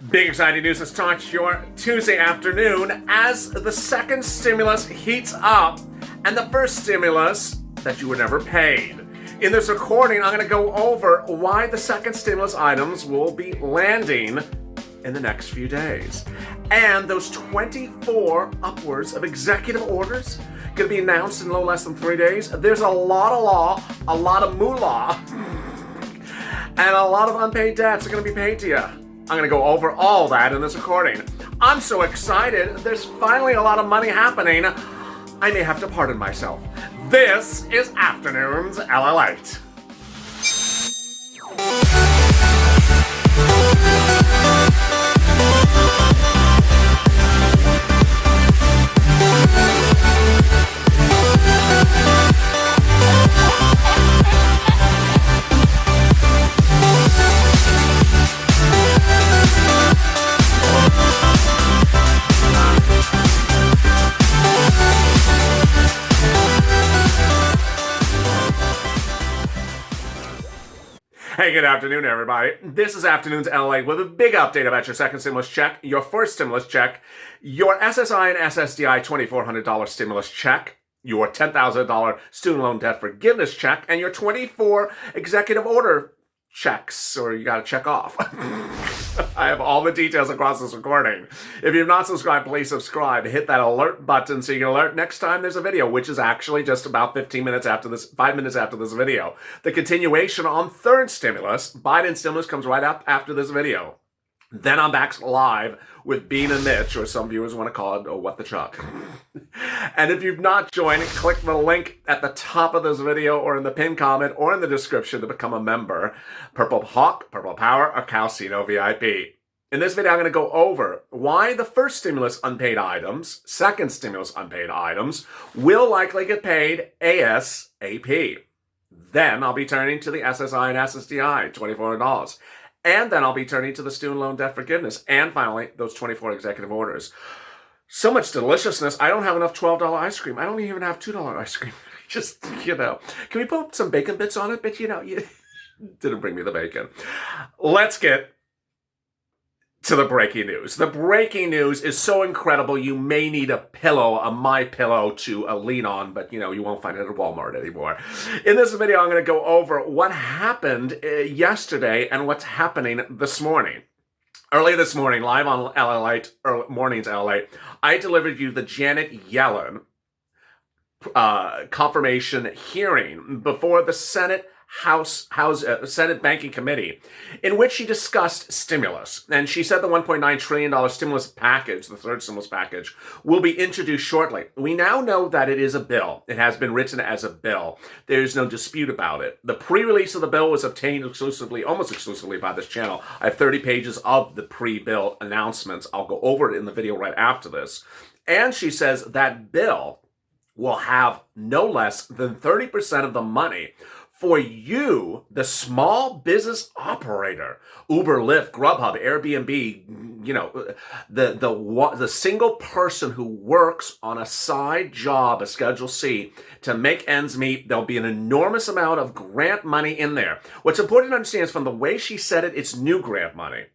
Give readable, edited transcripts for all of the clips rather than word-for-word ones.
Big exciting news to start your Tuesday afternoon as the second stimulus heats up and the first stimulus that you were never paid. In this recording, I'm going to go over why the second stimulus items will be landing in the next few days. And those 24 upwards of executive orders going to be announced in no less than 3 days. There's a lot of law, a lot of moolah, and a lot of unpaid debts are going to be paid to you. I'm going to go over all that in this recording. I'm so excited. There's finally a lot of money happening. I may have to pardon myself. This is Afternoons LALATE. Hey, good afternoon, everybody. This is Afternoons LA with a big update about your second stimulus check, your first stimulus check, your SSI and SSDI $2,400 stimulus check, your $10,000 student loan debt forgiveness check, and your 24 executive order checks, or you gotta check off. I have all the details across this recording. If you've not subscribed, please subscribe. Hit that alert button so you get alert next time there's a video, which is actually just about 5 minutes after this video. The continuation on third stimulus, Biden stimulus, comes right up after this video. Then I'm back live with Bean and Mitch, or some viewers want to call it, oh, what the chuck. And if you've not joined, click the link at the top of this video or in the pinned comment or in the description to become a member. Purple Hawk, Purple Power, or Calcino VIP. In this video, I'm going to go over why the first stimulus unpaid items, second stimulus unpaid items, will likely get paid ASAP. Then I'll be turning to the SSI and SSDI, $2,400. And then I'll be turning to the student loan debt forgiveness. And finally, those 24 executive orders. So much deliciousness. I don't have enough $12 ice cream. I don't even have $2 ice cream. Just, can we put some bacon bits on it? But, you didn't bring me the bacon. Let's get to the breaking news. The breaking news is so incredible, you may need a pillow, a My Pillow to lean on, but you won't find it at Walmart anymore. In this video, I'm going to go over what happened yesterday and what's happening this morning. Earlier this morning, live on LALATE, Mornings LA, I delivered you the Janet Yellen confirmation hearing before the Senate Senate Banking Committee, in which she discussed stimulus. And she said the $1.9 trillion stimulus package, the third stimulus package, will be introduced shortly. We now know that it is a bill. It has been written as a bill. There's no dispute about it. The pre-release of the bill was obtained almost exclusively by this channel. I have 30 pages of the pre-bill announcements. I'll go over it in the video right after this. And she says that bill will have no less than 30% of the money for you, the small business operator, Uber, Lyft, Grubhub, Airbnb, the single person who works on a side job, a Schedule C, to make ends meet. There'll be an enormous amount of grant money in there. What's important to understand is from the way she said it, it's new grant money.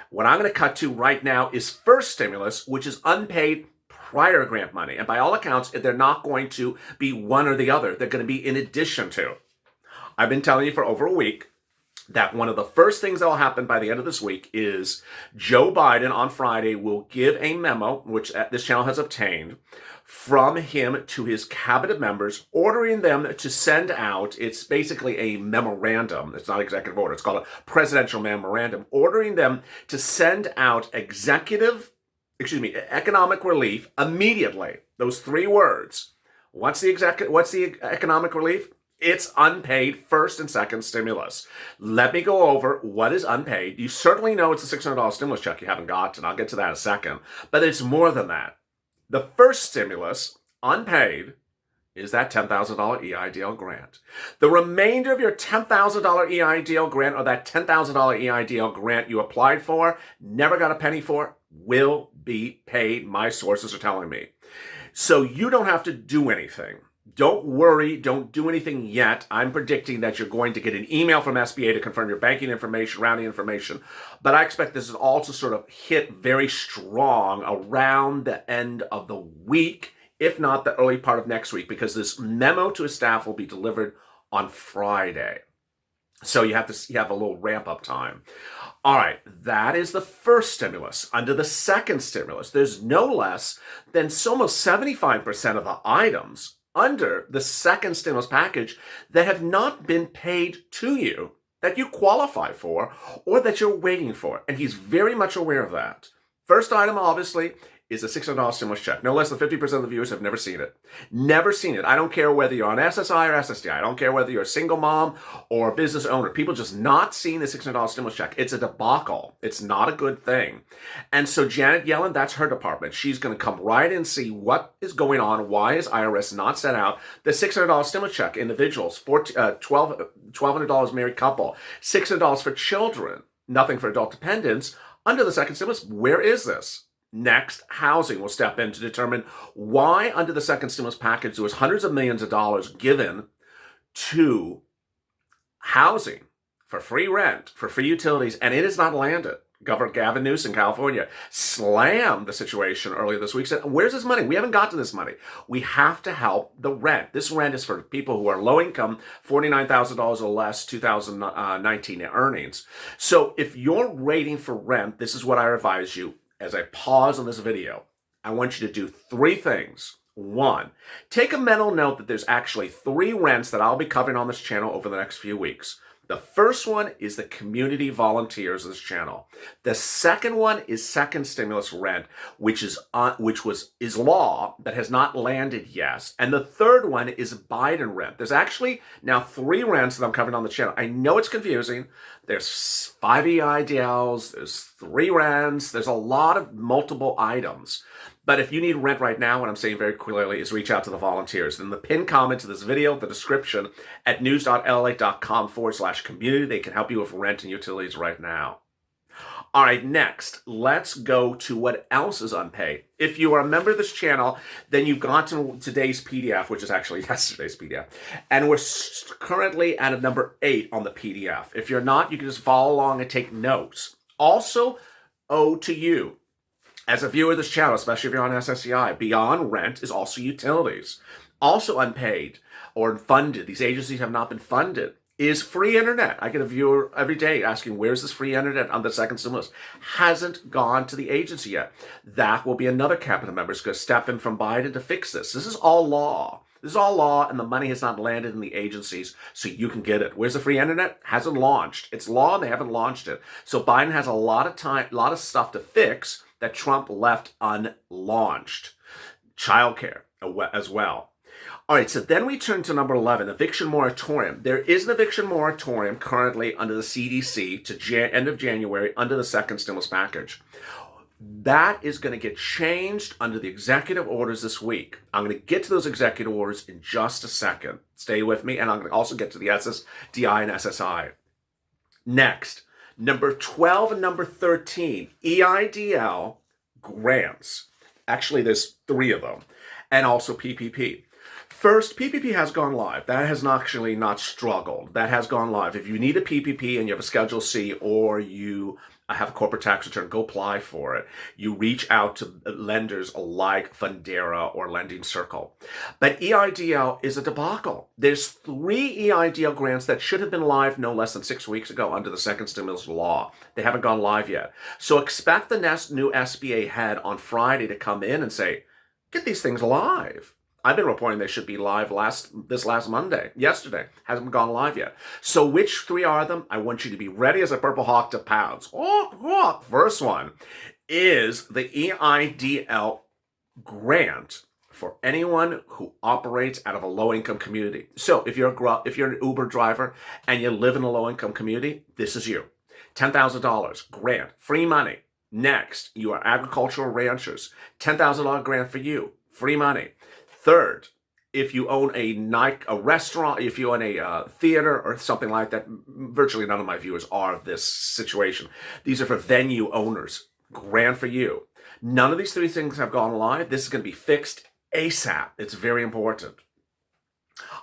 What I'm going to cut to right now is first stimulus, which is unpaid prior grant money. And by all accounts, they're not going to be one or the other. They're going to be in addition to. I've been telling you for over a week that one of the first things that will happen by the end of this week is Joe Biden on Friday will give a memo, which this channel has obtained, from him to his cabinet members, ordering them to send out, it's basically a memorandum, it's not executive order, it's called a presidential memorandum, ordering them to send out economic relief immediately. Those 3 words. What's the economic relief? It's unpaid first and second stimulus. Let me go over what is unpaid. You certainly know it's a $600 stimulus check you haven't gotten. I'll get to that in a second. But it's more than that. The first stimulus, unpaid, is that $10,000 EIDL grant. The remainder of your $10,000 EIDL grant, or that $10,000 EIDL grant you applied for, never got a penny for, will be paid, my sources are telling me. So you don't have to do anything. Don't worry, don't do anything yet. I'm predicting that you're going to get an email from SBA to confirm your banking information, routing information. But I expect this is all to sort of hit very strong around the end of the week, if not the early part of next week, because this memo to his staff will be delivered on Friday. So you have a little ramp up time. All right, that is the first stimulus. Under the second stimulus, there's no less than almost 75% of the items under the second stimulus package that have not been paid to you, that you qualify for, or that you're waiting for. And he's very much aware of that. First item, obviously, is a $600 stimulus check. No less than 50% of the viewers have never seen it. Never seen it. I don't care whether you're on SSI or SSDI. I don't care whether you're a single mom or a business owner. People just not seeing the $600 stimulus check. It's a debacle. It's not a good thing. And so Janet Yellen, that's her department. She's going to come right in and see what is going on. Why is IRS not sent out the $600 stimulus check? Individuals, $1,200 married couple, $600 for children, nothing for adult dependents. Under the second stimulus, where is this? Next, housing will step in to determine why under the second stimulus package there was hundreds of millions of dollars given to housing for free rent, for free utilities, and it has not landed. Governor Gavin Newsom in California slammed the situation earlier this week, said, where's this money? We haven't got to this money. We have to help the rent. This rent is for people who are low income, $49,000 or less, 2019 earnings. So if you're waiting for rent, this is what I advise you. As I pause on this video, I want you to do three things. One, take a mental note that there's actually three rents that I'll be covering on this channel over the next few weeks. The first one is the community volunteers of this channel. The second one is second stimulus rent, which is law that has not landed yet. And the third one is Biden rent. There's actually now three rents that I'm covering on the channel. I know it's confusing. There's 5 EIDLs, there's 3 rents, there's a lot of multiple items. But if you need rent right now, what I'm saying very clearly is reach out to the volunteers. In the pinned comment to this video, the description at news.lalate.com/community, they can help you with rent and utilities right now. All right, next, let's go to what else is unpaid. If you are a member of this channel, then you've gone to today's PDF, which is actually yesterday's PDF. And we're currently at a number 8 on the PDF. If you're not, you can just follow along and take notes. Also, owed to you, as a viewer of this channel, especially if you're on SSCI, beyond rent is also utilities. Also unpaid or funded, these agencies have not been funded, is free internet. I get a viewer every day asking, where's this free internet on the second stimulus? Hasn't gone to the agency yet. That will be another cabinet member who's going to step in from Biden to fix this. This is all law. This is all law, and the money has not landed in the agencies, so you can get it. Where's the free internet? Hasn't launched. It's law, and they haven't launched it. So Biden has a lot of time, a lot of stuff to fix that Trump left unlaunched. Childcare as well. All right, so then we turn to number 11, eviction moratorium. There is an eviction moratorium currently under the CDC to end of January under the second stimulus package. That is going to get changed under the executive orders this week. I'm going to get to those executive orders in just a second. Stay with me, and I'm going to also get to the SSDI and SSI. Next, number 12 and number 13, EIDL grants. Actually, there's 3 of them, and also PPP. First, PPP has gone live. That has actually not struggled. That has gone live. If you need a PPP and you have a Schedule C or you have a corporate tax return, go apply for it. You reach out to lenders like Fundera or Lending Circle. But EIDL is a debacle. There's 3 EIDL grants that should have been live no less than 6 weeks ago under the second stimulus law. They haven't gone live yet. So expect the next new SBA head on Friday to come in and say, get these things live. I've been reporting they should be live this last Monday. Yesterday. Hasn't gone live yet. So which 3 are them? I want you to be ready as a purple hawk to pounce. First one is the EIDL grant for anyone who operates out of a low-income community. So if you're an Uber driver and you live in a low-income community, this is you. $10,000 grant, free money. Next, you are agricultural ranchers. $10,000 grant for you, free money. Third, if you own a restaurant, if you own a theater or something like that, virtually none of my viewers are of this situation. These are for venue owners. Grant for you. None of these 3 things have gone live. This is going to be fixed ASAP. It's very important.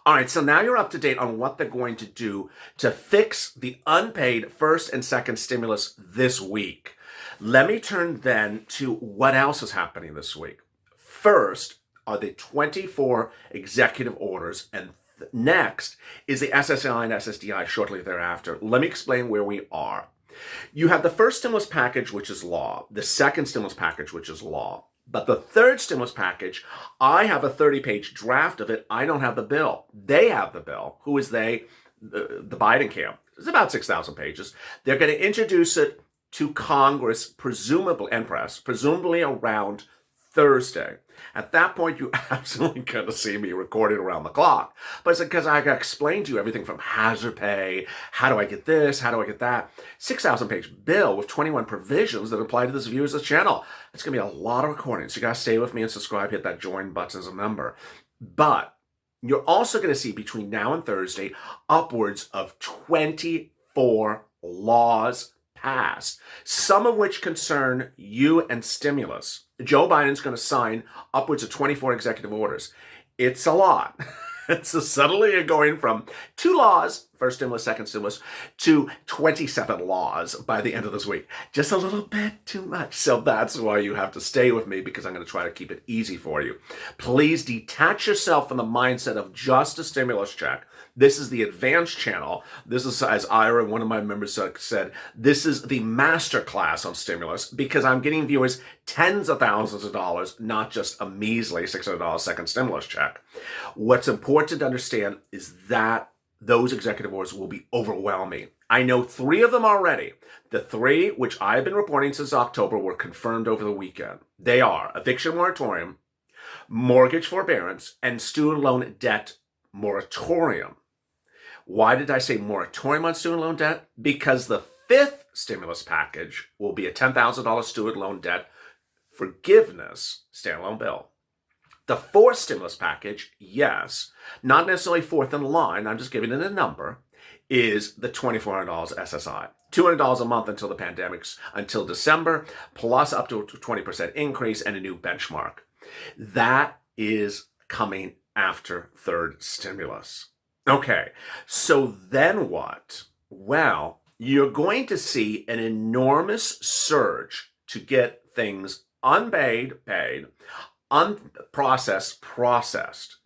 All right, so now you're up to date on what they're going to do to fix the unpaid first and second stimulus this week. Let me turn then to what else is happening this week. First are the 24 executive orders, and next is the SSI and SSDI shortly thereafter. Let me explain where we are. You have the first stimulus package, which is law, the second stimulus package, which is law. But the third stimulus package, I have a 30-page draft of it. I don't have the bill. They have the bill. Who is they? The Biden camp. It's about 6,000 pages. They're going to introduce it to Congress, presumably, and press, presumably around Thursday. At that point, you absolutely going to see me recording around the clock. But it's because I explained to you everything from hazard pay, how do I get this, how do I get that. 6,000-page bill with 21 provisions that apply to this viewer's channel. It's going to be a lot of recordings. You got to stay with me and subscribe, hit that join button as a member. But you're also going to see between now and Thursday upwards of 24 laws passed, some of which concern you and stimulus. Joe Biden's going to sign upwards of 24 executive orders. It's a lot. It's suddenly going from 2 laws, first stimulus, second stimulus, to 27 laws by the end of this week. Just a little bit too much. So that's why you have to stay with me, because I'm going to try to keep it easy for you. Please detach yourself from the mindset of just a stimulus check. This is the advanced channel. This is, as Ira, one of my members said, this is the master class on stimulus, because I'm getting viewers tens of thousands of dollars, not just a measly $600 second stimulus check. What's important to understand is that those executive orders will be overwhelming. I know 3 of them already. The 3, which I've been reporting since October, were confirmed over the weekend. They are eviction moratorium, mortgage forbearance, and student loan debt moratorium. Why did I say moratorium on student loan debt? Because the 5th stimulus package will be a $10,000 student loan debt forgiveness standalone bill. The 4th stimulus package, yes, not necessarily 4th in line, I'm just giving it a number, is the $2,400 SSI. $200 a month until the pandemic's, until December, plus up to a 20% increase and a new benchmark. That is coming after 3rd stimulus. Okay, so then what? Well, you're going to see an enormous surge to get things unpaid, paid, unprocessed, processed.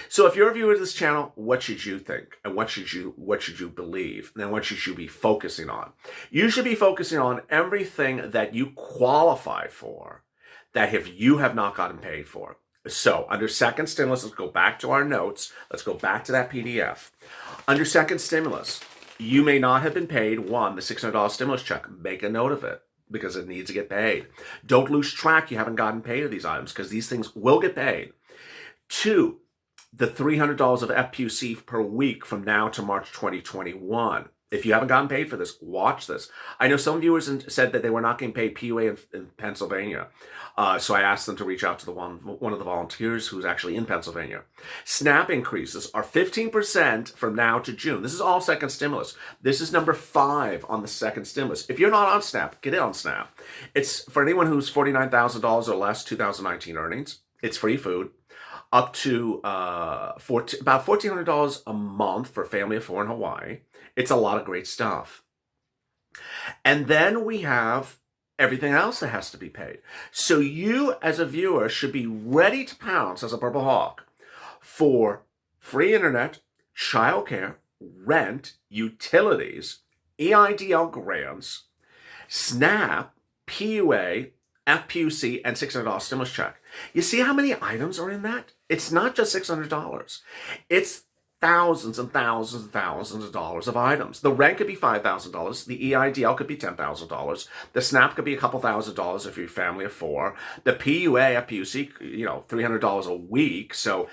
So if you're a viewer of this channel, what should you think? And what should you believe? And what should you be focusing on? You should be focusing on everything that you qualify for, that if you have not gotten paid for. So under second stimulus, let's go back to our notes. Let's go back to that PDF. Under second stimulus, you may not have been paid, 1, the $600 stimulus check. Make a note of it, because it needs to get paid. Don't lose track you haven't gotten paid of these items, because these things will get paid. 2, the $300 of FPUC per week from now to March 2021. If you haven't gotten paid for this, watch this. I know some viewers said that they were not getting paid PUA in Pennsylvania. So I asked them to reach out to one of the volunteers who's actually in Pennsylvania. SNAP increases are 15% from now to June. This is all second stimulus. This is number 5 on the second stimulus. If you're not on SNAP, get in on SNAP. It's for anyone who's $49,000 or less 2019 earnings. It's free food. Up to about $1,400 a month for a family of 4 in Hawaii. It's a lot of great stuff. And then we have everything else that has to be paid. So you, as a viewer, should be ready to pounce as a Purple Hawk for free internet, childcare, rent, utilities, EIDL grants, SNAP, PUA, FPUC, and $600 stimulus check. You see how many items are in that? It's not just $600. It's thousands and thousands and thousands of dollars of items. The rent could be $5,000. The EIDL could be $10,000. The SNAP could be a couple $1,000s if you're a family of 4. The PUA, FPUC, $300 a week. So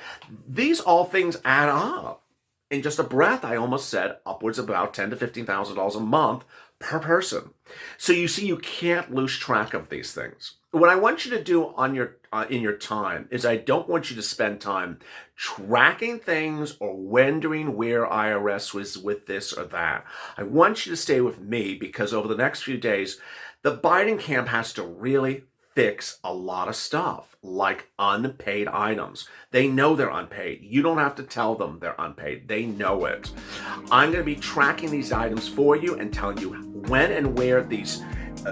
these all things add up. In just a breath, I almost said upwards of about $10,000 to $15,000 a month per person. So you see, you can't lose track of these things. What I want you to do on your in your time is I don't want you to spend time tracking things or wondering where IRS was with this or that. I want you to stay with me, because over the next few days, the Biden camp has to really fix a lot of stuff, like unpaid items. They know they're unpaid. You don't have to tell them they're unpaid. They know it. I'm going to be tracking these items for you and telling you when and where these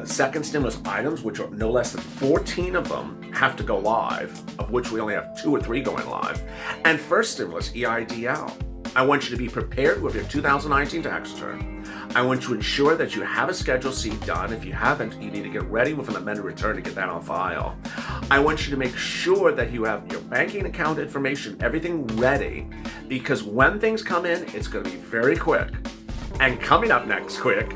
second stimulus items, which are no less than 14 of them, have to go live, of which we only have 2 or 3 going live, and first stimulus, EIDL. I want you to be prepared with your 2019 tax return. I want to ensure that you have a Schedule C done. If you haven't, you need to get ready with an amended return to get that on file. I want you to make sure that you have your banking account information, everything ready, because when things come in, it's going to be very quick. And coming up next quick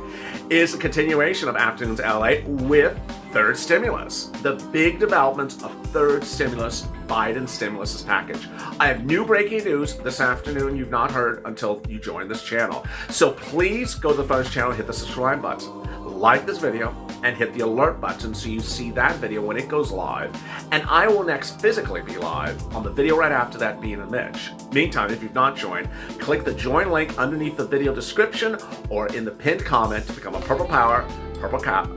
is a continuation of Afternoons LA with third stimulus, the big developments of third stimulus, Biden stimulus package. I have new breaking news this afternoon you've not heard until you join this channel. So please go to the Phones channel, hit the subscribe button, like this video, and hit the alert button so you see that video when it goes live. And I will next physically be live on the video right after that being a Mitch. Meantime, if you've not joined, click the join link underneath the video description or in the pinned comment to become a Purple Power, Purple Cow.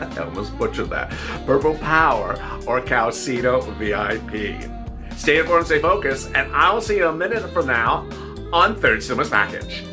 I almost butchered that. Purple Power or Calcito VIP. Stay informed, stay focused, and I will see you a minute from now on Third Stimulus Package.